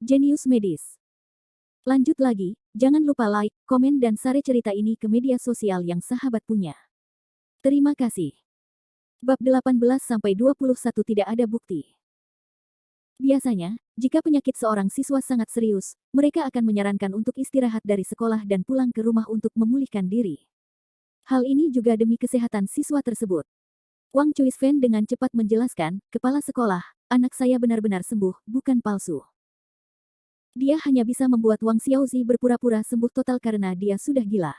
Jenius Medis. Lanjut lagi, jangan lupa like, komen dan share cerita ini ke media sosial yang sahabat punya. Terima kasih. Bab 18-21 tidak ada bukti. Biasanya, jika penyakit seorang siswa sangat serius, mereka akan menyarankan untuk istirahat dari sekolah dan pulang ke rumah untuk memulihkan diri. Hal ini juga demi kesehatan siswa tersebut. Wang Chuisfen dengan cepat menjelaskan, kepala sekolah, anak saya benar-benar sembuh, bukan palsu. Dia hanya bisa membuat Wang Xiaozi berpura-pura sembuh total karena dia sudah gila.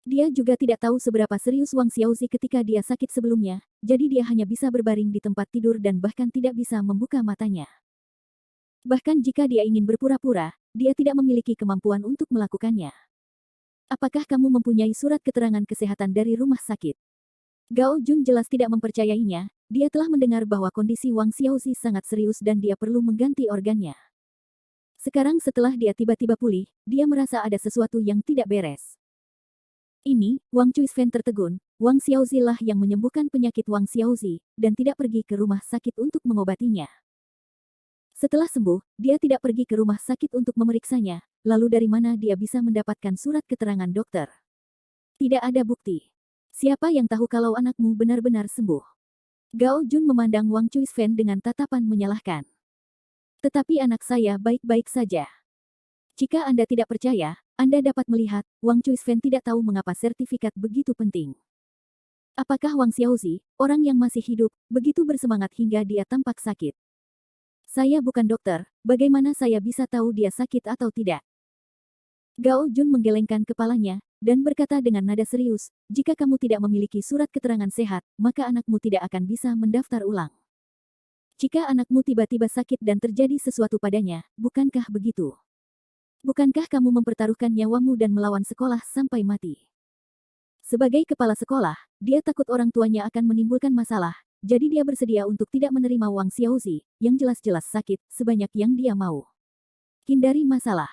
Dia juga tidak tahu seberapa serius Wang Xiaozi ketika dia sakit sebelumnya, jadi dia hanya bisa berbaring di tempat tidur dan bahkan tidak bisa membuka matanya. Bahkan jika dia ingin berpura-pura, dia tidak memiliki kemampuan untuk melakukannya. Apakah kamu mempunyai surat keterangan kesehatan dari rumah sakit? Gao Jun jelas tidak mempercayainya, dia telah mendengar bahwa kondisi Wang Xiaozi sangat serius dan dia perlu mengganti organnya. Sekarang setelah dia tiba-tiba pulih, dia merasa ada sesuatu yang tidak beres. Ini, Wang Chuisfen tertegun, Wang Xiaozi lah yang menyembuhkan penyakit Wang Xiaozi, dan tidak pergi ke rumah sakit untuk mengobatinya. Setelah sembuh, dia tidak pergi ke rumah sakit untuk memeriksanya, lalu dari mana dia bisa mendapatkan surat keterangan dokter? Tidak ada bukti. Siapa yang tahu kalau anakmu benar-benar sembuh? Gao Jun memandang Wang Chuisfen dengan tatapan menyalahkan. Tetapi anak saya baik-baik saja. Jika Anda tidak percaya, Anda dapat melihat, Wang Chuisfen tidak tahu mengapa sertifikat begitu penting. Apakah Wang Xiaozi, orang yang masih hidup, begitu bersemangat hingga dia tampak sakit? Saya bukan dokter, bagaimana saya bisa tahu dia sakit atau tidak? Gao Jun menggelengkan kepalanya, dan berkata dengan nada serius, jika kamu tidak memiliki surat keterangan sehat, maka anakmu tidak akan bisa mendaftar ulang. Jika anakmu tiba-tiba sakit dan terjadi sesuatu padanya, bukankah begitu? Bukankah kamu mempertaruhkan nyawamu dan melawan sekolah sampai mati? Sebagai kepala sekolah, dia takut orang tuanya akan menimbulkan masalah, jadi dia bersedia untuk tidak menerima Wang Xiaozi, yang jelas-jelas sakit, sebanyak yang dia mau. Hindari masalah.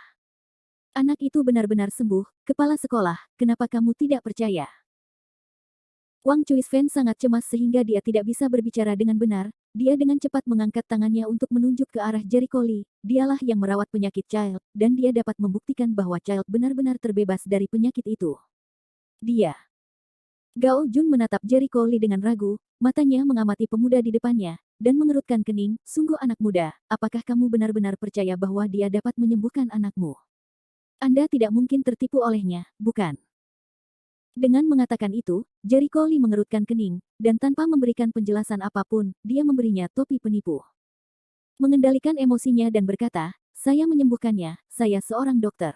Anak itu benar-benar sembuh, kepala sekolah, kenapa kamu tidak percaya? Wang Chuisfen sangat cemas sehingga dia tidak bisa berbicara dengan benar, dia dengan cepat mengangkat tangannya untuk menunjuk ke arah Jericho Li, dialah yang merawat penyakit Child, dan dia dapat membuktikan bahwa Child benar-benar terbebas dari penyakit itu. Dia. Gao Jun menatap Jericho Li dengan ragu, matanya mengamati pemuda di depannya, dan mengerutkan kening, sungguh anak muda, apakah kamu benar-benar percaya bahwa dia dapat menyembuhkan anakmu? Anda tidak mungkin tertipu olehnya, bukan? Dengan mengatakan itu, Jericho Li mengerutkan kening, dan tanpa memberikan penjelasan apapun, dia memberinya topi penipu. Mengendalikan emosinya dan berkata, saya menyembuhkannya, saya seorang dokter.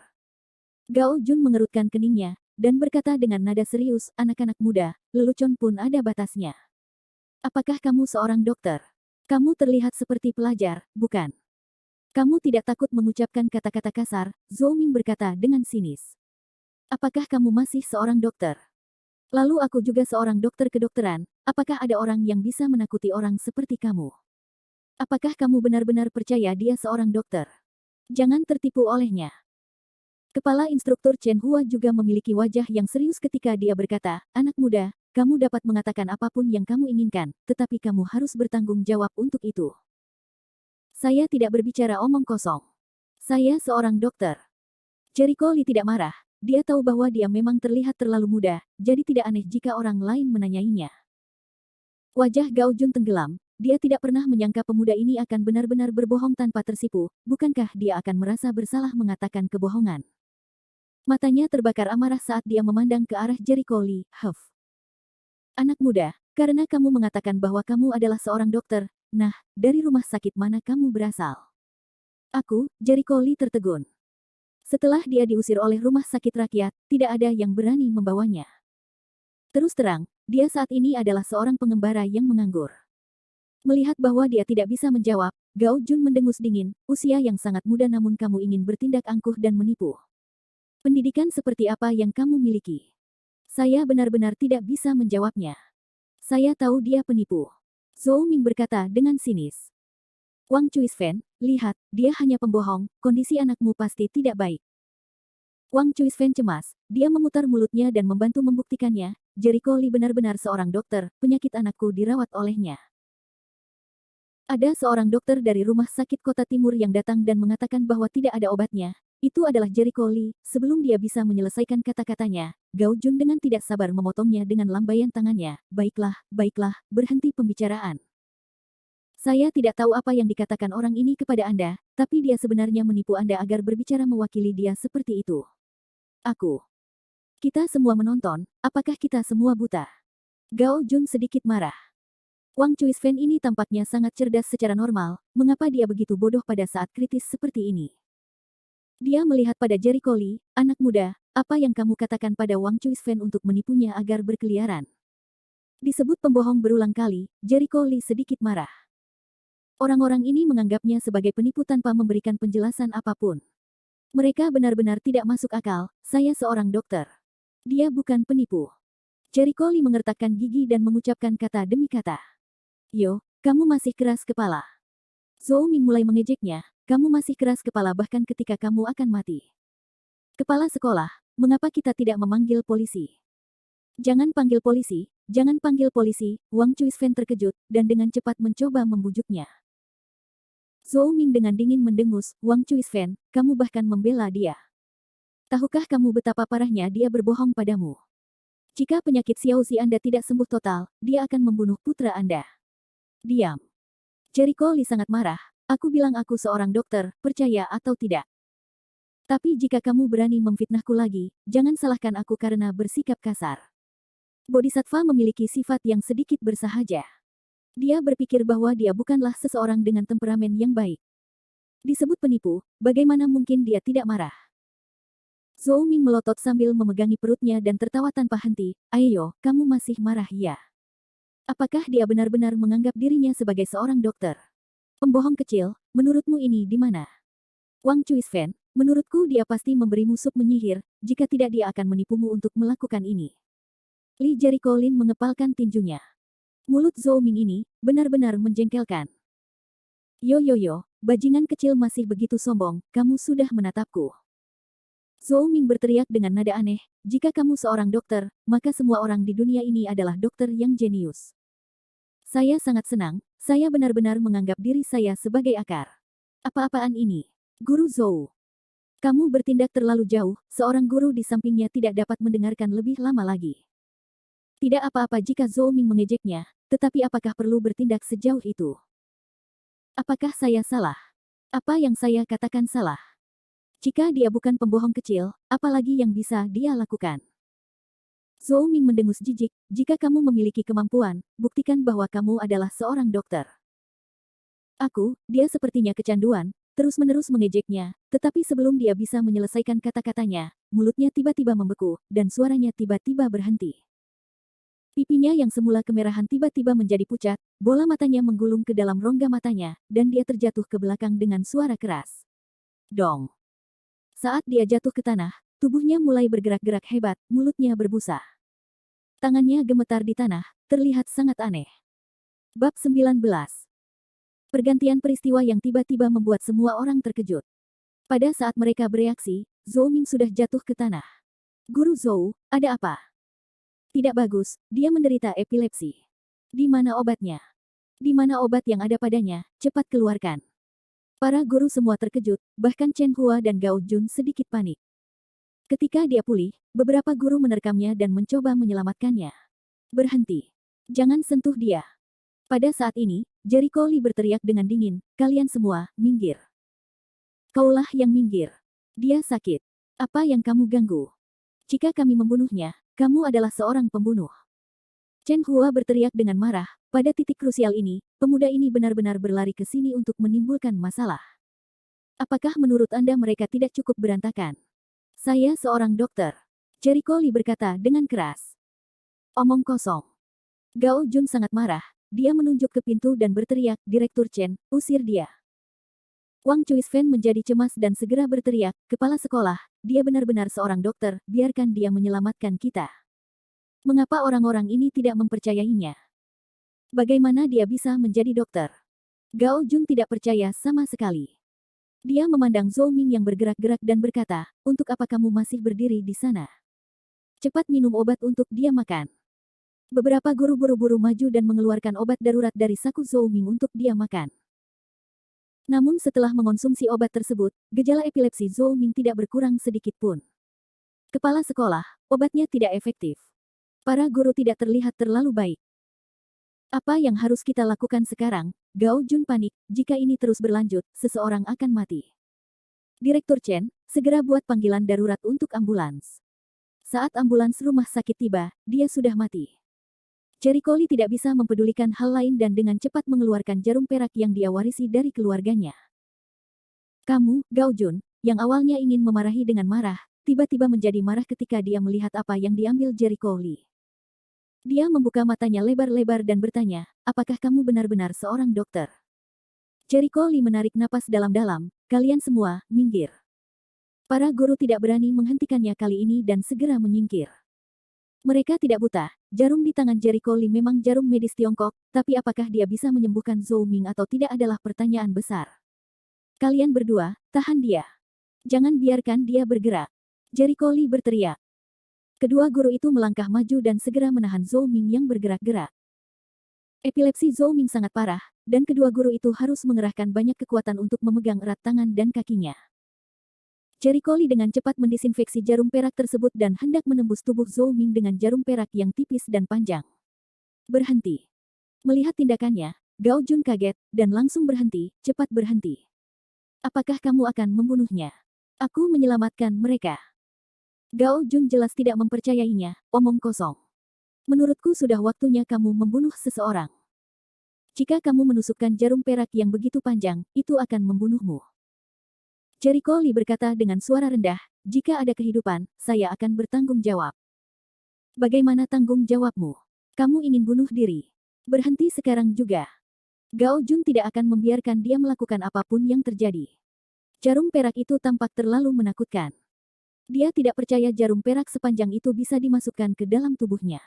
Gao Jun mengerutkan keningnya, dan berkata dengan nada serius, anak-anak muda, lelucon pun ada batasnya. Apakah kamu seorang dokter? Kamu terlihat seperti pelajar, bukan? Kamu tidak takut mengucapkan kata-kata kasar, Zhou Ming berkata dengan sinis. Apakah kamu masih seorang dokter? Lalu aku juga seorang dokter kedokteran, apakah ada orang yang bisa menakuti orang seperti kamu? Apakah kamu benar-benar percaya dia seorang dokter? Jangan tertipu olehnya. Kepala instruktur Chen Hua juga memiliki wajah yang serius ketika dia berkata, anak muda, kamu dapat mengatakan apapun yang kamu inginkan, tetapi kamu harus bertanggung jawab untuk itu. Saya tidak berbicara omong kosong. Saya seorang dokter. Jericho Li tidak marah. Dia tahu bahwa dia memang terlihat terlalu muda, jadi tidak aneh jika orang lain menanyainya. Wajah Gao Jun tenggelam, dia tidak pernah menyangka pemuda ini akan benar-benar berbohong tanpa tersipu, bukankah dia akan merasa bersalah mengatakan kebohongan? Matanya terbakar amarah saat dia memandang ke arah Jericho Li, Huff. Anak muda, karena kamu mengatakan bahwa kamu adalah seorang dokter, nah, dari rumah sakit mana kamu berasal? Aku, Jericho Li tertegun. Setelah dia diusir oleh rumah sakit rakyat, tidak ada yang berani membawanya. Terus terang, dia saat ini adalah seorang pengembara yang menganggur. Melihat bahwa dia tidak bisa menjawab, Gao Jun mendengus dingin, usia yang sangat muda namun kamu ingin bertindak angkuh dan menipu. Pendidikan seperti apa yang kamu miliki? Saya benar-benar tidak bisa menjawabnya. Saya tahu dia penipu. Zhou Ming berkata dengan sinis. Wang Chuisfen, lihat, dia hanya pembohong, kondisi anakmu pasti tidak baik. Wang Chuisfen cemas, dia memutar mulutnya dan membantu membuktikannya, Jericho Li benar-benar seorang dokter, penyakit anakku dirawat olehnya. Ada seorang dokter dari rumah sakit kota timur yang datang dan mengatakan bahwa tidak ada obatnya. Itu adalah Jericho Lee. Sebelum dia bisa menyelesaikan kata-katanya, Gao Jun dengan tidak sabar memotongnya dengan lambaian tangannya. Baiklah, baiklah, berhenti pembicaraan. Saya tidak tahu apa yang dikatakan orang ini kepada Anda, tapi dia sebenarnya menipu Anda agar berbicara mewakili dia seperti itu. Aku. Kita semua menonton, apakah kita semua buta? Gao Jun sedikit marah. Wang Chuisfen ini tampaknya sangat cerdas secara normal, mengapa dia begitu bodoh pada saat kritis seperti ini? Dia melihat pada Jericho Lee, anak muda, apa yang kamu katakan pada Wang Chuisfen untuk menipunya agar berkeliaran? Disebut pembohong berulang kali, Jericho Lee sedikit marah. Orang-orang ini menganggapnya sebagai penipu tanpa memberikan penjelasan apapun. Mereka benar-benar tidak masuk akal, saya seorang dokter. Dia bukan penipu. Jericho Lee mengertakkan gigi dan mengucapkan kata demi kata. Yo, kamu masih keras kepala. Zhou Ming mulai mengejeknya, kamu masih keras kepala bahkan ketika kamu akan mati. Kepala sekolah, mengapa kita tidak memanggil polisi? Jangan panggil polisi, jangan panggil polisi, Wang Chuisfen terkejut, dan dengan cepat mencoba membujuknya. Zhou Ming dengan dingin mendengus, Wang Chuisfen, kamu bahkan membela dia. Tahukah kamu betapa parahnya dia berbohong padamu? Jika penyakit Xiaozi Anda tidak sembuh total, dia akan membunuh putra Anda. Diam. Jericho Lee sangat marah, aku bilang aku seorang dokter, percaya atau tidak. Tapi jika kamu berani memfitnahku lagi, jangan salahkan aku karena bersikap kasar. Bodhisattva memiliki sifat yang sedikit bersahaja. Dia berpikir bahwa dia bukanlah seseorang dengan temperamen yang baik. Disebut penipu, bagaimana mungkin dia tidak marah? Zhou Ming melotot sambil memegangi perutnya dan tertawa tanpa henti, ayo, kamu masih marah ya? Apakah dia benar-benar menganggap dirinya sebagai seorang dokter? Pembohong kecil, menurutmu ini di mana? Wang Chuisfen, menurutku dia pasti memberimu sup menyihir, jika tidak dia akan menipumu untuk melakukan ini. Li Jericho Lin mengepalkan tinjunya. Mulut Zhou Ming ini, benar-benar menjengkelkan. Yo, bajingan kecil masih begitu sombong, kamu sudah menatapku. Zhou Ming berteriak dengan nada aneh, jika kamu seorang dokter, maka semua orang di dunia ini adalah dokter yang jenius. Saya sangat senang, saya benar-benar menganggap diri saya sebagai akar. Apa-apaan ini? Guru Zhou. Kamu bertindak terlalu jauh, seorang guru di sampingnya tidak dapat mendengarkan lebih lama lagi. Tidak apa-apa jika Zhou Ming mengejeknya, tetapi apakah perlu bertindak sejauh itu? Apakah saya salah? Apa yang saya katakan salah? Jika dia bukan pembohong kecil, apalagi yang bisa dia lakukan? Zhou Ming mendengus jijik, jika kamu memiliki kemampuan, buktikan bahwa kamu adalah seorang dokter. Dia sepertinya kecanduan, terus-menerus mengejeknya, tetapi sebelum dia bisa menyelesaikan kata-katanya, mulutnya tiba-tiba membeku, dan suaranya tiba-tiba berhenti. Pipinya yang semula kemerahan tiba-tiba menjadi pucat, bola matanya menggulung ke dalam rongga matanya, dan dia terjatuh ke belakang dengan suara keras. Dong! Saat dia jatuh ke tanah, tubuhnya mulai bergerak-gerak hebat, mulutnya berbusa. Tangannya gemetar di tanah, terlihat sangat aneh. Bab 19. Pergantian peristiwa yang tiba-tiba membuat semua orang terkejut. Pada saat mereka bereaksi, Zhou Ming sudah jatuh ke tanah. Guru Zhou, ada apa? Tidak bagus, dia menderita epilepsi. Di mana obatnya? Di mana obat yang ada padanya, cepat keluarkan. Para guru semua terkejut, bahkan Chen Hua dan Gao Jun sedikit panik. Ketika dia pulih, beberapa guru menerkamnya dan mencoba menyelamatkannya. Berhenti. Jangan sentuh dia. Pada saat ini, Jericho Lee berteriak dengan dingin, kalian semua, minggir. Kaulah yang minggir. Dia sakit. Apa yang kamu ganggu? Jika kami membunuhnya, kamu adalah seorang pembunuh. Chen Hua berteriak dengan marah, pada titik krusial ini, pemuda ini benar-benar berlari ke sini untuk menimbulkan masalah. Apakah menurut Anda mereka tidak cukup berantakan? Saya seorang dokter. Jericho Lee berkata dengan keras. Omong kosong. Gao Jun sangat marah, dia menunjuk ke pintu dan berteriak, Direktur Chen, usir dia. Wang Chuisfen menjadi cemas dan segera berteriak, kepala sekolah, dia benar-benar seorang dokter, biarkan dia menyelamatkan kita. Mengapa orang-orang ini tidak mempercayainya? Bagaimana dia bisa menjadi dokter? Gao Jun tidak percaya sama sekali. Dia memandang Zhou Ming yang bergerak-gerak dan berkata, untuk apa kamu masih berdiri di sana? Cepat minum obat untuk dia makan. Beberapa guru buru-buru maju dan mengeluarkan obat darurat dari saku Zhou Ming untuk dia makan. Namun setelah mengonsumsi obat tersebut, gejala epilepsi Zhou Ming tidak berkurang sedikit pun. Kepala sekolah, obatnya tidak efektif. Para guru tidak terlihat terlalu baik. Apa yang harus kita lakukan sekarang? Gao Jun panik, jika ini terus berlanjut, seseorang akan mati. Direktur Chen, segera buat panggilan darurat untuk ambulans. Saat ambulans rumah sakit tiba, dia sudah mati. Cherry Cole tidak bisa mempedulikan hal lain dan dengan cepat mengeluarkan jarum perak yang dia warisi dari keluarganya. Kamu, Gao Jun, yang awalnya ingin memarahi dengan marah, tiba-tiba menjadi marah ketika dia melihat apa yang diambil Cherry Cole. Dia membuka matanya lebar-lebar dan bertanya, apakah kamu benar-benar seorang dokter? Cherry Cole menarik napas dalam-dalam, kalian semua, minggir. Para guru tidak berani menghentikannya kali ini dan segera menyingkir. Mereka tidak buta, jarum di tangan Cherry Cole memang jarum medis Tiongkok, tapi apakah dia bisa menyembuhkan Zhou Ming atau tidak adalah pertanyaan besar. Kalian berdua, tahan dia. Jangan biarkan dia bergerak. Cherry Cole berteriak. Kedua guru itu melangkah maju dan segera menahan Zhou Ming yang bergerak-gerak. Epilepsi Zhou Ming sangat parah, dan kedua guru itu harus mengerahkan banyak kekuatan untuk memegang erat tangan dan kakinya. Cherry Cole dengan cepat mendisinfeksi jarum perak tersebut dan hendak menembus tubuh Zhou Ming dengan jarum perak yang tipis dan panjang. Berhenti. Melihat tindakannya, Gao Jun kaget, dan langsung berhenti, cepat berhenti. Apakah kamu akan membunuhnya? Aku menyelamatkan mereka. Gao Jun jelas tidak mempercayainya, omong kosong. Menurutku sudah waktunya kamu membunuh seseorang. Jika kamu menusukkan jarum perak yang begitu panjang, itu akan membunuhmu. Cherry Cole berkata dengan suara rendah, jika ada kehidupan, saya akan bertanggung jawab. Bagaimana tanggung jawabmu? Kamu ingin bunuh diri. Berhenti sekarang juga. Gao Jun tidak akan membiarkan dia melakukan apapun yang terjadi. Jarum perak itu tampak terlalu menakutkan. Dia tidak percaya jarum perak sepanjang itu bisa dimasukkan ke dalam tubuhnya.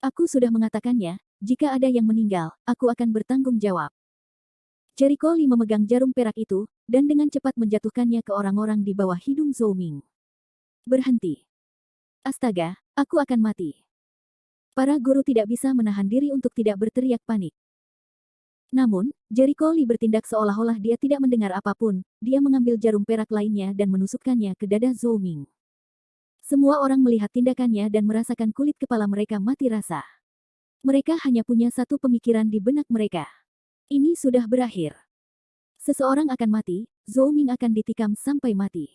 Aku sudah mengatakannya, jika ada yang meninggal, aku akan bertanggung jawab. Cherry Cole memegang jarum perak itu, dan dengan cepat menjatuhkannya ke orang-orang di bawah hidung Zhou Ming. Berhenti. Astaga, aku akan mati. Para guru tidak bisa menahan diri untuk tidak berteriak panik. Namun, Cherry Cole bertindak seolah-olah dia tidak mendengar apapun, dia mengambil jarum perak lainnya dan menusukkannya ke dada Zhou Ming. Semua orang melihat tindakannya dan merasakan kulit kepala mereka mati rasa. Mereka hanya punya satu pemikiran di benak mereka. Ini sudah berakhir. Seseorang akan mati, Zhou Ming akan ditikam sampai mati.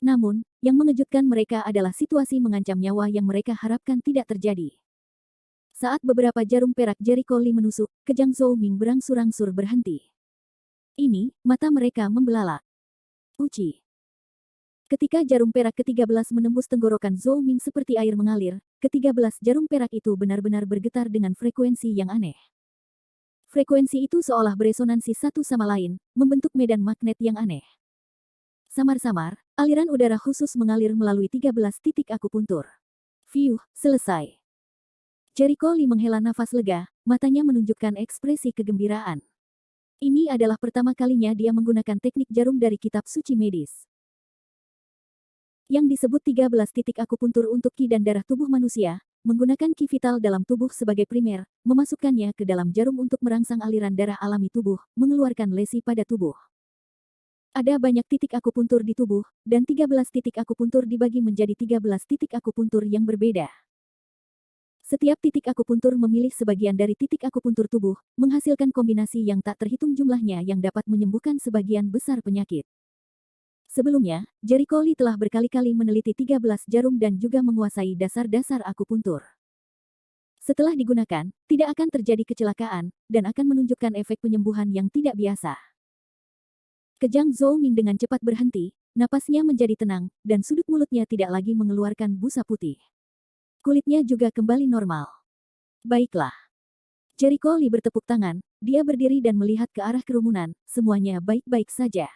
Namun, yang mengejutkan mereka adalah situasi mengancam nyawa yang mereka harapkan tidak terjadi. Saat beberapa jarum perak Cherry Cole menusuk, kejang Zhou Ming berangsur-angsur berhenti. Ini, mata mereka membelalak. Uci. Ketika jarum perak ke-13 menembus tenggorokan Zhou Ming seperti air mengalir, ke-13 jarum perak itu benar-benar bergetar dengan frekuensi yang aneh. Frekuensi itu seolah beresonansi satu sama lain, membentuk medan magnet yang aneh. Samar-samar, aliran udara khusus mengalir melalui 13 titik akupuntur. Fiuh, selesai. Cherry Cole menghela nafas lega, matanya menunjukkan ekspresi kegembiraan. Ini adalah pertama kalinya dia menggunakan teknik jarum dari kitab suci medis. Yang disebut 13 titik akupuntur untuk ki dan darah tubuh manusia, menggunakan ki vital dalam tubuh sebagai primer, memasukkannya ke dalam jarum untuk merangsang aliran darah alami tubuh, mengeluarkan lesi pada tubuh. Ada banyak titik akupuntur di tubuh, dan 13 titik akupuntur dibagi menjadi 13 titik akupuntur yang berbeda. Setiap titik akupuntur memilih sebagian dari titik akupuntur tubuh, menghasilkan kombinasi yang tak terhitung jumlahnya yang dapat menyembuhkan sebagian besar penyakit. Sebelumnya, Cherry Cole telah berkali-kali meneliti 13 jarum dan juga menguasai dasar-dasar akupuntur. Setelah digunakan, tidak akan terjadi kecelakaan, dan akan menunjukkan efek penyembuhan yang tidak biasa. Kejang Zhou Ming dengan cepat berhenti, napasnya menjadi tenang, dan sudut mulutnya tidak lagi mengeluarkan busa putih. Kulitnya juga kembali normal. Baiklah. Cherry Cole bertepuk tangan, dia berdiri dan melihat ke arah kerumunan, semuanya baik-baik saja.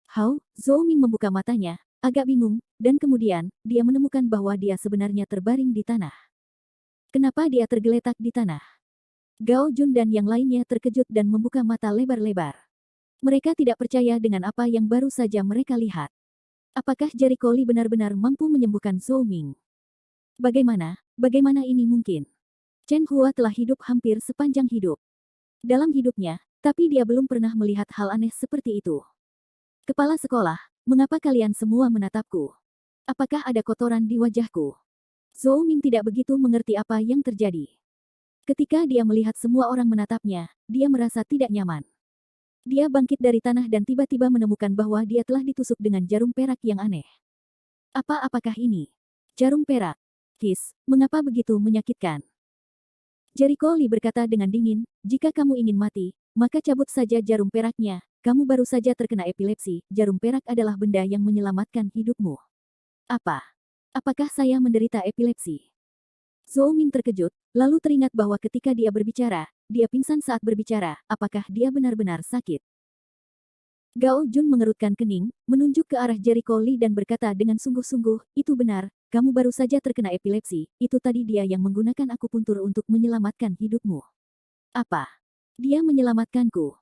Hao, Zhou Ming membuka matanya, agak bingung, dan kemudian, dia menemukan bahwa dia sebenarnya terbaring di tanah. Kenapa dia tergeletak di tanah? Gao Jun dan yang lainnya terkejut dan membuka mata lebar-lebar. Mereka tidak percaya dengan apa yang baru saja mereka lihat. Apakah Cherry Cole benar-benar mampu menyembuhkan Zhou Ming? Bagaimana ini mungkin? Chen Hua telah hidup hampir sepanjang hidup. Dalam hidupnya, Tapi dia belum pernah melihat hal aneh seperti itu. Kepala sekolah, mengapa kalian semua menatapku? Apakah ada kotoran di wajahku? Zhou Ming tidak begitu mengerti apa yang terjadi. Ketika dia melihat semua orang menatapnya, dia merasa tidak nyaman. Dia bangkit dari tanah dan tiba-tiba menemukan bahwa dia telah ditusuk dengan jarum perak yang aneh. Apakah ini? Jarum perak. Kis, mengapa begitu menyakitkan? Jericho Lee berkata dengan dingin, jika kamu ingin mati, maka cabut saja jarum peraknya. Kamu baru saja terkena epilepsi, jarum perak adalah benda yang menyelamatkan hidupmu. Apakah saya menderita epilepsi? Zhou Ming terkejut, lalu teringat bahwa ketika dia berbicara, dia pingsan saat berbicara, apakah dia benar-benar sakit? Gao Jun mengerutkan kening, menunjuk ke arah Jericho Lee dan berkata dengan sungguh-sungguh, itu benar, kamu baru saja terkena epilepsi, itu tadi dia yang menggunakan akupuntur untuk menyelamatkan hidupmu. Apa? Dia menyelamatkanku.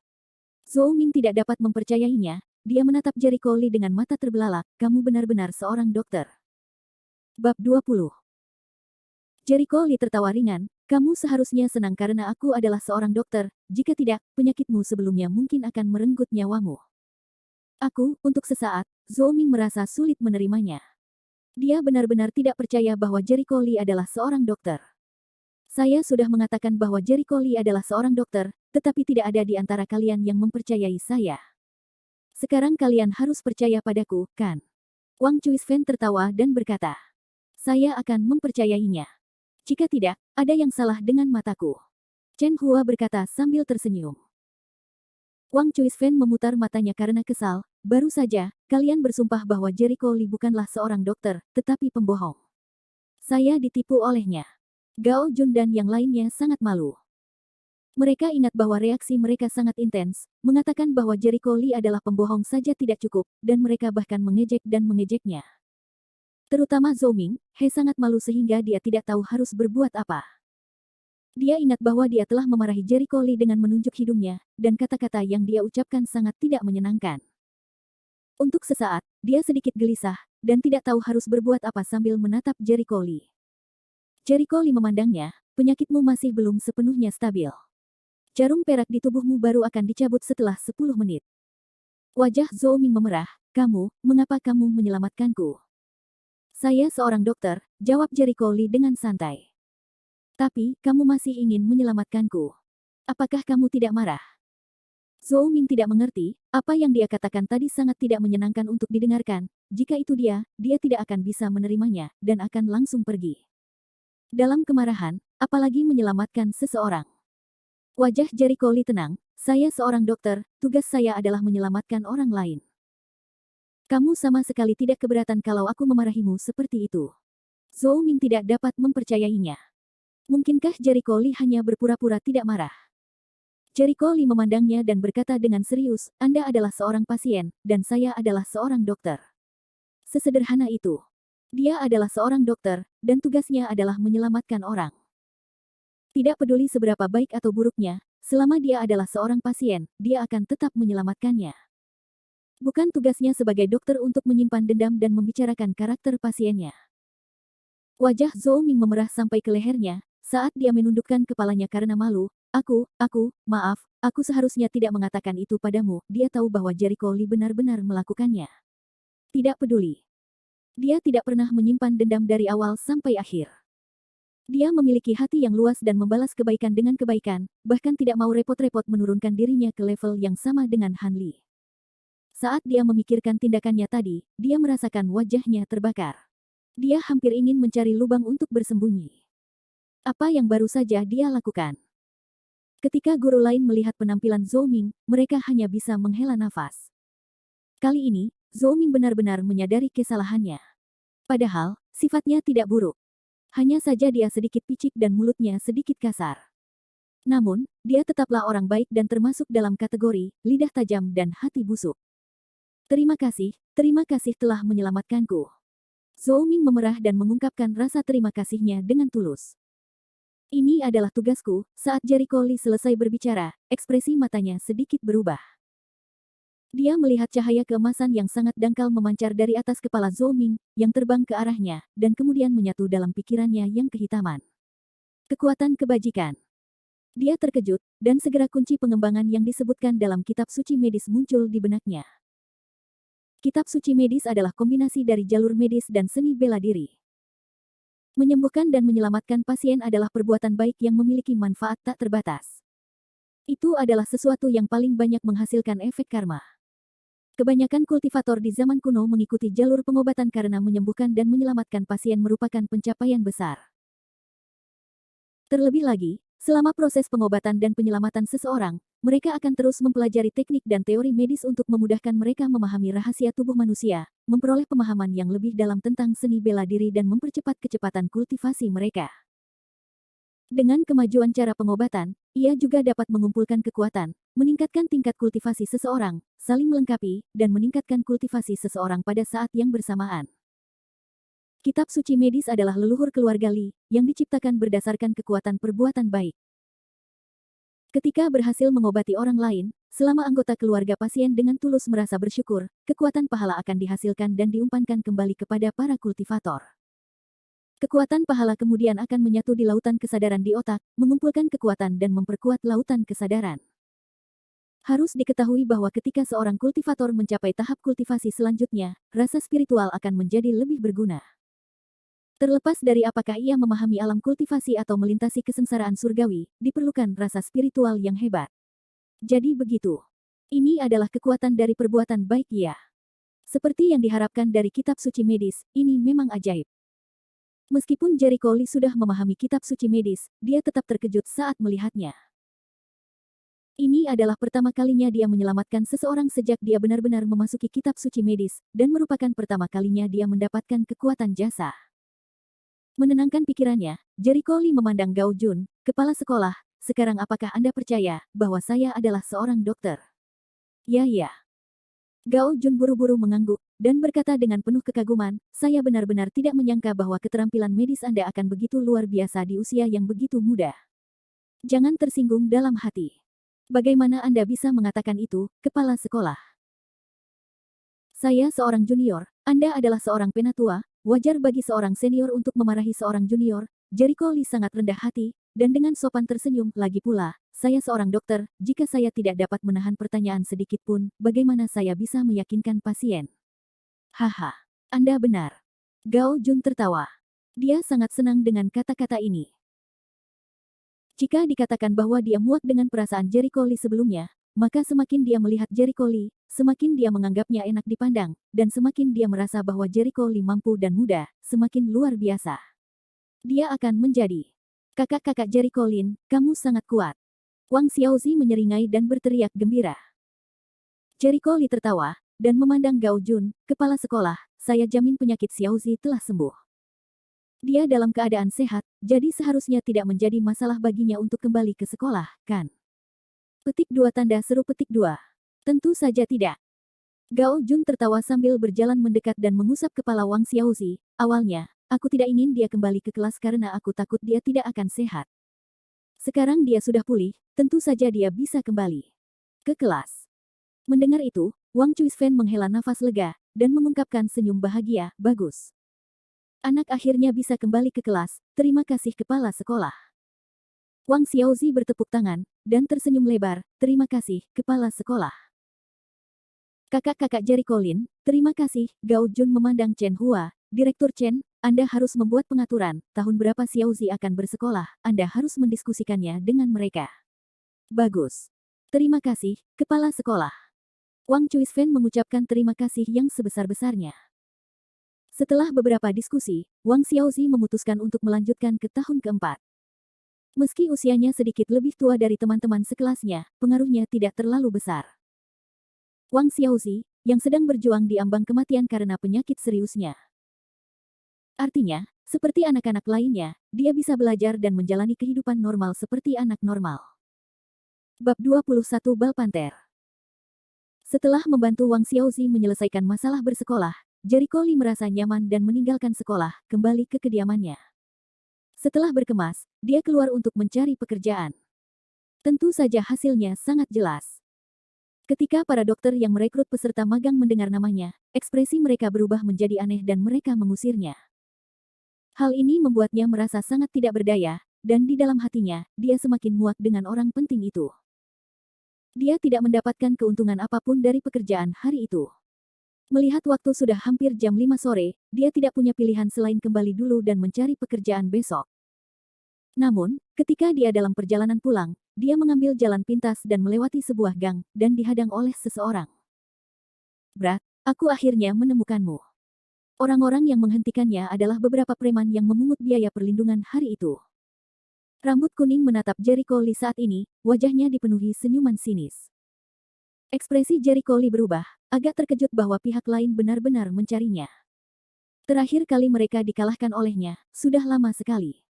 Zhou Ming tidak dapat mempercayainya, dia menatap Jericho Lee dengan mata terbelalak, kamu benar-benar seorang dokter. Bab 20. Jericho Lee tertawa ringan, kamu seharusnya senang karena aku adalah seorang dokter, jika tidak, penyakitmu sebelumnya mungkin akan merenggut nyawamu. Untuk sesaat, Zhou Ming merasa sulit menerimanya. Dia benar-benar tidak percaya bahwa Jericho Lee adalah seorang dokter. Saya sudah mengatakan bahwa Jericho Lee adalah seorang dokter, tetapi tidak ada di antara kalian yang mempercayai saya. Sekarang kalian harus percaya padaku, kan? Wang Chuisfen tertawa dan berkata, saya akan mempercayainya. Jika tidak, ada yang salah dengan mataku. Chen Hua berkata sambil tersenyum. Wang Chuisfen memutar matanya karena kesal, baru saja, kalian bersumpah bahwa Jericho Lee bukanlah seorang dokter, tetapi pembohong. Saya ditipu olehnya. Gao Jun dan yang lainnya sangat malu. Mereka ingat bahwa reaksi mereka sangat intens, mengatakan bahwa Jericho Lee adalah pembohong saja tidak cukup, dan mereka bahkan mengejek dan mengejeknya. Terutama Zhou Ming, He sangat malu sehingga dia tidak tahu harus berbuat apa. Dia ingat bahwa dia telah memarahi Jericho Lee dengan menunjuk hidungnya, dan kata-kata yang dia ucapkan sangat tidak menyenangkan. Untuk sesaat, dia sedikit gelisah, dan tidak tahu harus berbuat apa sambil menatap Jericho Lee. Jericho Lee memandangnya, penyakitmu masih belum sepenuhnya stabil. Jarum perak di tubuhmu baru akan dicabut setelah 10 menit. Wajah Zhou Ming memerah, mengapa kamu menyelamatkanku? Saya seorang dokter, jawab Jericho Lee dengan santai. Tapi, kamu masih ingin menyelamatkanku. Apakah kamu tidak marah? Zhou Ming tidak mengerti, apa yang dia katakan tadi sangat tidak menyenangkan untuk didengarkan, jika itu dia tidak akan bisa menerimanya, dan akan langsung pergi. Dalam kemarahan, apalagi menyelamatkan seseorang. Wajah Jericho Lee tenang, saya seorang dokter, tugas saya adalah menyelamatkan orang lain. Kamu sama sekali tidak keberatan kalau aku memarahimu seperti itu. Zhou Ming tidak dapat mempercayainya. Mungkinkah Jericho Lee hanya berpura-pura tidak marah? Jericho Lee memandangnya dan berkata dengan serius, Anda adalah seorang pasien, dan saya adalah seorang dokter. Sesederhana itu. Dia adalah seorang dokter, dan tugasnya adalah menyelamatkan orang. Tidak peduli seberapa baik atau buruknya, selama dia adalah seorang pasien, dia akan tetap menyelamatkannya. Bukan tugasnya sebagai dokter untuk menyimpan dendam dan membicarakan karakter pasiennya. Wajah Zhou Ming memerah sampai ke lehernya, saat dia menundukkan kepalanya karena malu, maaf, aku seharusnya tidak mengatakan itu padamu, dia tahu bahwa Jericho Lee benar-benar melakukannya. Tidak peduli. Dia tidak pernah menyimpan dendam dari awal sampai akhir. Dia memiliki hati yang luas dan membalas kebaikan dengan kebaikan, bahkan tidak mau repot-repot menurunkan dirinya ke level yang sama dengan Han Li. Saat dia memikirkan tindakannya tadi, dia merasakan wajahnya terbakar. Dia hampir ingin mencari lubang untuk bersembunyi. Apa yang baru saja dia lakukan? Ketika guru lain melihat penampilan Zhou Ming, mereka hanya bisa menghela nafas. Kali ini, Zhou Ming benar-benar menyadari kesalahannya. Padahal, sifatnya tidak buruk. Hanya saja dia sedikit picik dan mulutnya sedikit kasar. Namun, dia tetaplah orang baik dan termasuk dalam kategori lidah tajam dan hati busuk. Terima kasih telah menyelamatkanku. Zhou Ming memerah dan mengungkapkan rasa terima kasihnya dengan tulus. Ini adalah tugasku. Saat Jericho Lee selesai berbicara, ekspresi matanya sedikit berubah. Dia melihat cahaya keemasan yang sangat dangkal memancar dari atas kepala Zhou Ming, yang terbang ke arahnya, dan kemudian menyatu dalam pikirannya yang kehitaman. Kekuatan kebajikan. Dia terkejut, dan segera kunci pengembangan yang disebutkan dalam kitab suci medis muncul di benaknya. Kitab suci medis adalah kombinasi dari jalur medis dan seni bela diri. Menyembuhkan dan menyelamatkan pasien adalah perbuatan baik yang memiliki manfaat tak terbatas. Itu adalah sesuatu yang paling banyak menghasilkan efek karma. Kebanyakan kultivator di zaman kuno mengikuti jalur pengobatan karena menyembuhkan dan menyelamatkan pasien merupakan pencapaian besar. Terlebih lagi, selama proses pengobatan dan penyelamatan seseorang, mereka akan terus mempelajari teknik dan teori medis untuk memudahkan mereka memahami rahasia tubuh manusia, memperoleh pemahaman yang lebih dalam tentang seni bela diri dan mempercepat kecepatan kultivasi mereka. Dengan kemajuan cara pengobatan, ia juga dapat mengumpulkan kekuatan, meningkatkan tingkat kultivasi seseorang, saling melengkapi, dan meningkatkan kultivasi seseorang pada saat yang bersamaan. Kitab suci medis adalah leluhur keluarga Li, yang diciptakan berdasarkan kekuatan perbuatan baik. Ketika berhasil mengobati orang lain, selama anggota keluarga pasien dengan tulus merasa bersyukur, kekuatan pahala akan dihasilkan dan diumpankan kembali kepada para kultivator. Kekuatan pahala kemudian akan menyatu di lautan kesadaran di otak, mengumpulkan kekuatan dan memperkuat lautan kesadaran. Harus diketahui bahwa ketika seorang kultivator mencapai tahap kultivasi selanjutnya, rasa spiritual akan menjadi lebih berguna. Terlepas dari apakah ia memahami alam kultivasi atau melintasi kesengsaraan surgawi, diperlukan rasa spiritual yang hebat. Jadi begitu. Ini adalah kekuatan dari perbuatan baik ia. Seperti yang diharapkan dari kitab suci medis, ini memang ajaib. Meskipun Jericho Lee sudah memahami kitab suci medis, dia tetap terkejut saat melihatnya. Ini adalah pertama kalinya dia menyelamatkan seseorang sejak dia benar-benar memasuki kitab suci medis, dan merupakan pertama kalinya dia mendapatkan kekuatan jasa. Menenangkan pikirannya, Jericho Lee memandang Gao Jun, kepala sekolah, sekarang apakah Anda percaya bahwa saya adalah seorang dokter? Ya. Gao Jun buru-buru mengangguk, dan berkata dengan penuh kekaguman, saya benar-benar tidak menyangka bahwa keterampilan medis Anda akan begitu luar biasa di usia yang begitu muda. Jangan tersinggung dalam hati. Bagaimana Anda bisa mengatakan itu, kepala sekolah? Saya seorang junior, Anda adalah seorang penatua, wajar bagi seorang senior untuk memarahi seorang junior. Jericho Lee sangat rendah hati, dan dengan sopan tersenyum, lagi pula, saya seorang dokter, jika saya tidak dapat menahan pertanyaan sedikit pun, bagaimana saya bisa meyakinkan pasien? Haha, Anda benar. Gao Jun tertawa. Dia sangat senang dengan kata-kata ini. Jika dikatakan bahwa dia muak dengan perasaan Jericho Lee sebelumnya, maka semakin dia melihat Jericho Lee, semakin dia menganggapnya enak dipandang, dan semakin dia merasa bahwa Jericho Lee mampu dan muda, semakin luar biasa. Dia akan menjadi kakak-kakak Jericho Lee, kamu sangat kuat. Wang Xiaozi menyeringai dan berteriak gembira. Jericho Lee tertawa, dan memandang Gao Jun, kepala sekolah, saya jamin penyakit Xiaozi telah sembuh. Dia dalam keadaan sehat, jadi seharusnya tidak menjadi masalah baginya untuk kembali ke sekolah, kan? Petik 2 tanda seru petik 2. Tentu saja tidak. Gao Jun tertawa sambil berjalan mendekat dan mengusap kepala Wang Xiaozi. Awalnya, aku tidak ingin dia kembali ke kelas karena aku takut dia tidak akan sehat. Sekarang dia sudah pulih, tentu saja dia bisa kembali ke kelas. Mendengar itu, Wang Chuisfen menghela nafas lega, dan mengungkapkan senyum bahagia, bagus. Anak akhirnya bisa kembali ke kelas, terima kasih kepala sekolah. Wang Xiaozi bertepuk tangan, dan tersenyum lebar, terima kasih, kepala sekolah. Kakak-kakak Jericho Lee, terima kasih, Gao Jun memandang Chen Hua, Direktur Chen, Anda harus membuat pengaturan, tahun berapa Xiaozi akan bersekolah, Anda harus mendiskusikannya dengan mereka. Bagus. Terima kasih, kepala sekolah. Wang Chuisfen mengucapkan terima kasih yang sebesar-besarnya. Setelah beberapa diskusi, Wang Xiaozi memutuskan untuk melanjutkan ke tahun keempat. Meski usianya sedikit lebih tua dari teman-teman sekelasnya, pengaruhnya tidak terlalu besar. Wang Xiaozi, yang sedang berjuang di ambang kematian karena penyakit seriusnya. Artinya, seperti anak-anak lainnya, dia bisa belajar dan menjalani kehidupan normal seperti anak normal. Bab 21 Bal Panter. Setelah membantu Wang Xiaozi menyelesaikan masalah bersekolah, Jericho Lee merasa nyaman dan meninggalkan sekolah, kembali ke kediamannya. Setelah berkemas, dia keluar untuk mencari pekerjaan. Tentu saja hasilnya sangat jelas. Ketika para dokter yang merekrut peserta magang mendengar namanya, ekspresi mereka berubah menjadi aneh dan mereka mengusirnya. Hal ini membuatnya merasa sangat tidak berdaya, dan di dalam hatinya, dia semakin muak dengan orang penting itu. Dia tidak mendapatkan keuntungan apapun dari pekerjaan hari itu. Melihat waktu sudah hampir jam 5 sore, dia tidak punya pilihan selain kembali dulu dan mencari pekerjaan besok. Namun, ketika dia dalam perjalanan pulang, dia mengambil jalan pintas dan melewati sebuah gang, dan dihadang oleh seseorang. "Brad, aku akhirnya menemukanmu." Orang-orang yang menghentikannya adalah beberapa preman yang memungut biaya perlindungan hari itu. Rambut kuning menatap Jericho Lee saat ini, wajahnya dipenuhi senyuman sinis. Ekspresi Jericho Lee berubah, agak terkejut bahwa pihak lain benar-benar mencarinya. Terakhir kali mereka dikalahkan olehnya, sudah lama sekali.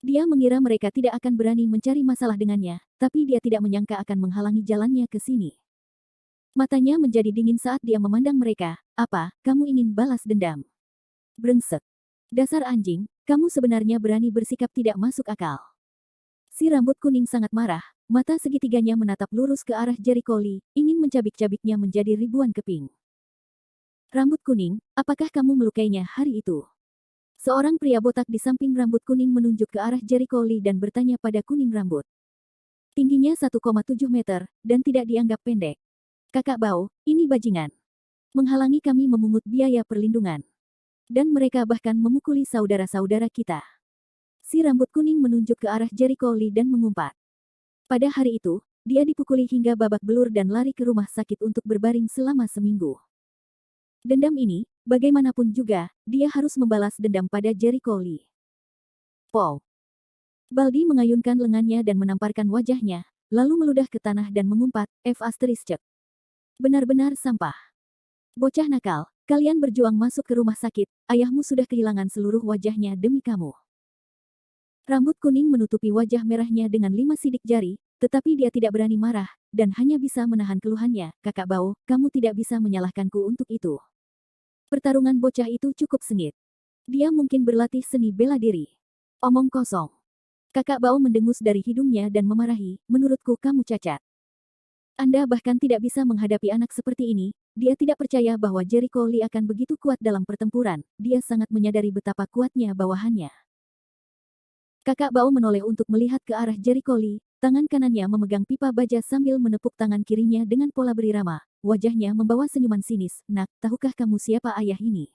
Dia mengira mereka tidak akan berani mencari masalah dengannya, tapi dia tidak menyangka akan menghalangi jalannya ke sini. Matanya menjadi dingin saat dia memandang mereka. "Apa, kamu ingin balas dendam? Brengsek. Dasar anjing, kamu sebenarnya berani bersikap tidak masuk akal." Si rambut kuning sangat marah, mata segitiganya menatap lurus ke arah Jericho Lee, ingin mencabik-cabiknya menjadi ribuan keping. "Rambut kuning, apakah kamu melukainya hari itu?" Seorang pria botak di samping rambut kuning menunjuk ke arah Jericho Lee dan bertanya pada kuning rambut. Tingginya 1,7 meter, dan tidak dianggap pendek. "Kakak Bao, ini bajingan. Menghalangi kami memungut biaya perlindungan. Dan mereka bahkan memukuli saudara-saudara kita." Si rambut kuning menunjuk ke arah Jericho Lee dan mengumpat. Pada hari itu, dia dipukuli hingga babak belur dan lari ke rumah sakit untuk berbaring selama seminggu. Dendam ini, bagaimanapun juga, dia harus membalas dendam pada Jericho Lee. "Pow." Baldi mengayunkan lengannya dan menamparkan wajahnya, lalu meludah ke tanah dan mengumpat, "F***. Benar-benar sampah. Bocah nakal, kalian berjuang masuk ke rumah sakit, ayahmu sudah kehilangan seluruh wajahnya demi kamu." Rambut kuning menutupi wajah merahnya dengan 5 sidik jari, tetapi dia tidak berani marah, dan hanya bisa menahan keluhannya. "Kakak Bao, kamu tidak bisa menyalahkanku untuk itu. Pertarungan bocah itu cukup sengit. Dia mungkin berlatih seni bela diri." "Omong kosong." Kakak Bao mendengus dari hidungnya dan memarahi, "Menurutku kamu cacat. Anda bahkan tidak bisa menghadapi anak seperti ini." Dia tidak percaya bahwa Jericho Lee akan begitu kuat dalam pertempuran, dia sangat menyadari betapa kuatnya bawahannya. Kakak Bao menoleh untuk melihat ke arah Jericho Lee, tangan kanannya memegang pipa baja sambil menepuk tangan kirinya dengan pola berirama. Wajahnya membawa senyuman sinis. "Nak, tahukah kamu siapa ayah ini?"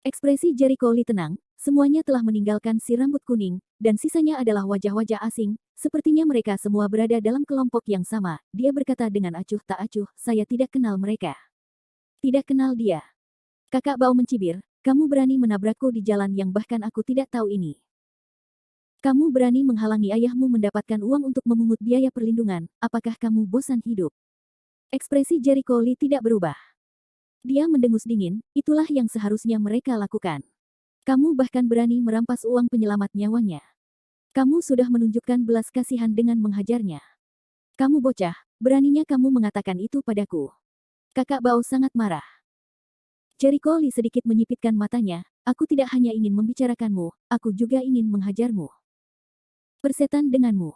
Ekspresi Jericho Lee tenang, semuanya telah meninggalkan si rambut kuning, dan sisanya adalah wajah-wajah asing, sepertinya mereka semua berada dalam kelompok yang sama. Dia berkata dengan acuh tak acuh, "Saya tidak kenal mereka. Tidak kenal dia." Kakak Bao mencibir, "Kamu berani menabrakku di jalan yang bahkan aku tidak tahu ini. Kamu berani menghalangi ayahmu mendapatkan uang untuk memungut biaya perlindungan, apakah kamu bosan hidup?" Ekspresi Jericho Lee tidak berubah. Dia mendengus dingin, "Itulah yang seharusnya mereka lakukan. Kamu bahkan berani merampas uang penyelamat nyawanya. Kamu sudah menunjukkan belas kasihan dengan menghajarnya. Kamu bocah, beraninya kamu mengatakan itu padaku." Kakak Bao sangat marah. Jericho Lee sedikit menyipitkan matanya, "Aku tidak hanya ingin membicarakanmu, aku juga ingin menghajarmu. Persetan denganmu.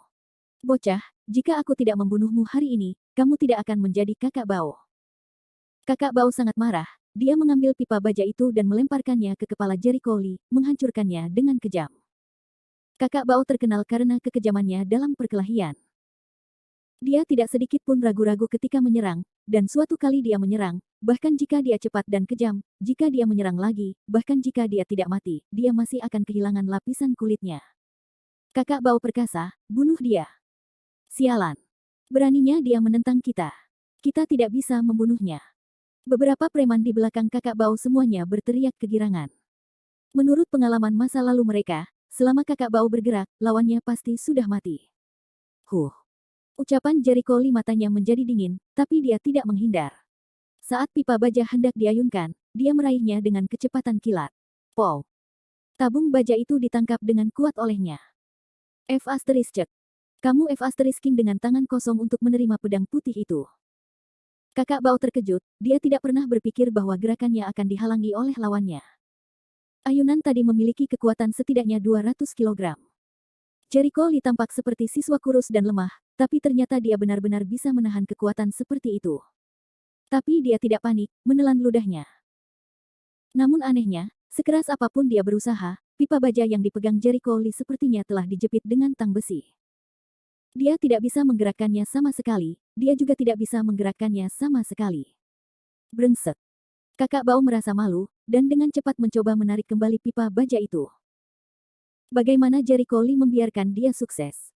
Bocah, jika aku tidak membunuhmu hari ini, kamu tidak akan menjadi kakak Bao." Kakak Bao sangat marah, dia mengambil pipa baja itu dan melemparkannya ke kepala Jericho Lee, menghancurkannya dengan kejam. Kakak Bao terkenal karena kekejamannya dalam perkelahian. Dia tidak sedikit pun ragu-ragu ketika menyerang, dan suatu kali dia menyerang, bahkan jika dia cepat dan kejam, jika dia menyerang lagi, bahkan jika dia tidak mati, dia masih akan kehilangan lapisan kulitnya. "Kakak Bao perkasa, bunuh dia." "Sialan. Beraninya dia menentang kita. Kita tidak bisa membunuhnya." Beberapa preman di belakang kakak Bao semuanya berteriak kegirangan. Menurut pengalaman masa lalu mereka, selama kakak Bao bergerak, lawannya pasti sudah mati. Ucapan Jericho Lee matanya menjadi dingin, tapi dia tidak menghindar. Saat pipa baja hendak diayunkan, dia meraihnya dengan kecepatan kilat. Pow! Tabung baja itu ditangkap dengan kuat olehnya. F***. Kamu F*** dengan tangan kosong untuk menerima pedang putih itu. Kakak Bao terkejut, dia tidak pernah berpikir bahwa gerakannya akan dihalangi oleh lawannya. Ayunan tadi memiliki kekuatan setidaknya 200 kg. Jericho Lee tampak seperti siswa kurus dan lemah, tapi ternyata dia benar-benar bisa menahan kekuatan seperti itu. Tapi dia tidak panik, menelan ludahnya. Namun anehnya, sekeras apapun dia berusaha, pipa baja yang dipegang Jericho Lee sepertinya telah dijepit dengan tang besi. Dia tidak bisa menggerakkannya sama sekali, dia juga tidak bisa menggerakkannya sama sekali. Brengsek. Kakak Bao merasa malu, dan dengan cepat mencoba menarik kembali pipa baja itu. Bagaimana Jericho Lee membiarkan dia sukses?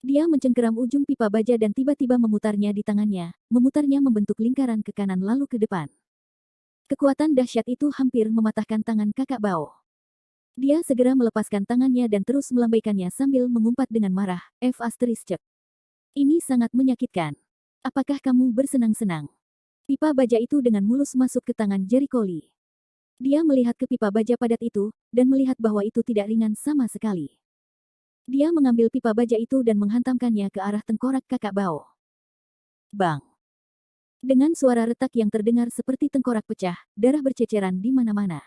Dia mencengkeram ujung pipa baja dan tiba-tiba memutarnya di tangannya, memutarnya membentuk lingkaran ke kanan lalu ke depan. Kekuatan dahsyat itu hampir mematahkan tangan kakak Bao. Dia segera melepaskan tangannya dan terus melambaikannya sambil mengumpat dengan marah, F***. Ini sangat menyakitkan. Apakah kamu bersenang-senang? Pipa baja itu dengan mulus masuk ke tangan Jericho Lee. Dia melihat ke pipa baja padat itu, dan melihat bahwa itu tidak ringan sama sekali. Dia mengambil pipa baja itu dan menghantamkannya ke arah tengkorak kakak Bao. Bang! Dengan suara retak yang terdengar seperti tengkorak pecah, darah berceceran di mana-mana.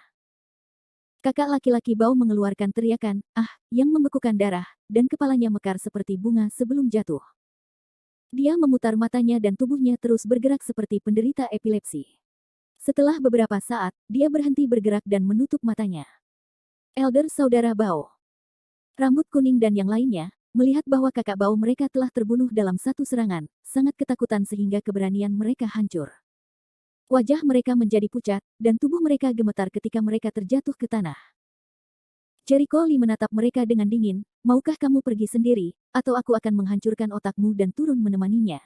Kakak laki-laki Bao mengeluarkan teriakan, yang membekukan darah, dan kepalanya mekar seperti bunga sebelum jatuh. Dia memutar matanya dan tubuhnya terus bergerak seperti penderita epilepsi. Setelah beberapa saat, dia berhenti bergerak dan menutup matanya. Elder saudara Bao. Rambut kuning dan yang lainnya, melihat bahwa kakak Bao mereka telah terbunuh dalam satu serangan, sangat ketakutan sehingga keberanian mereka hancur. Wajah mereka menjadi pucat, dan tubuh mereka gemetar ketika mereka terjatuh ke tanah. Jericho Lee menatap mereka dengan dingin, maukah kamu pergi sendiri, atau aku akan menghancurkan otakmu dan turun menemaninya.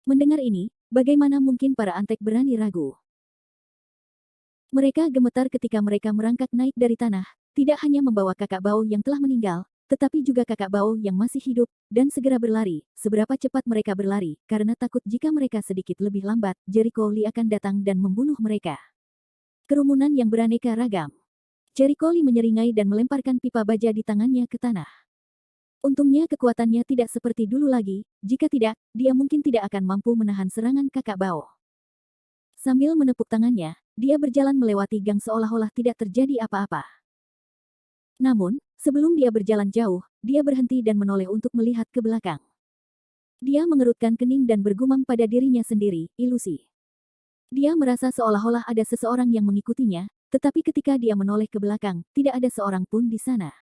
Mendengar ini, bagaimana mungkin para antek berani ragu? Mereka gemetar ketika mereka merangkak naik dari tanah, tidak hanya membawa kakak Bao yang telah meninggal, tetapi juga kakak Bao yang masih hidup, dan segera berlari. Seberapa cepat mereka berlari, karena takut jika mereka sedikit lebih lambat, Jericho Lee akan datang dan membunuh mereka. Kerumunan yang beraneka ragam. Jericho Lee menyeringai dan melemparkan pipa baja di tangannya ke tanah. Untungnya kekuatannya tidak seperti dulu lagi, jika tidak, dia mungkin tidak akan mampu menahan serangan kakak Bao. Sambil menepuk tangannya, dia berjalan melewati gang seolah-olah tidak terjadi apa-apa. Namun, sebelum dia berjalan jauh, dia berhenti dan menoleh untuk melihat ke belakang. Dia mengerutkan kening dan bergumam pada dirinya sendiri, ilusi. Dia merasa seolah-olah ada seseorang yang mengikutinya, tetapi ketika dia menoleh ke belakang, tidak ada seorang pun di sana.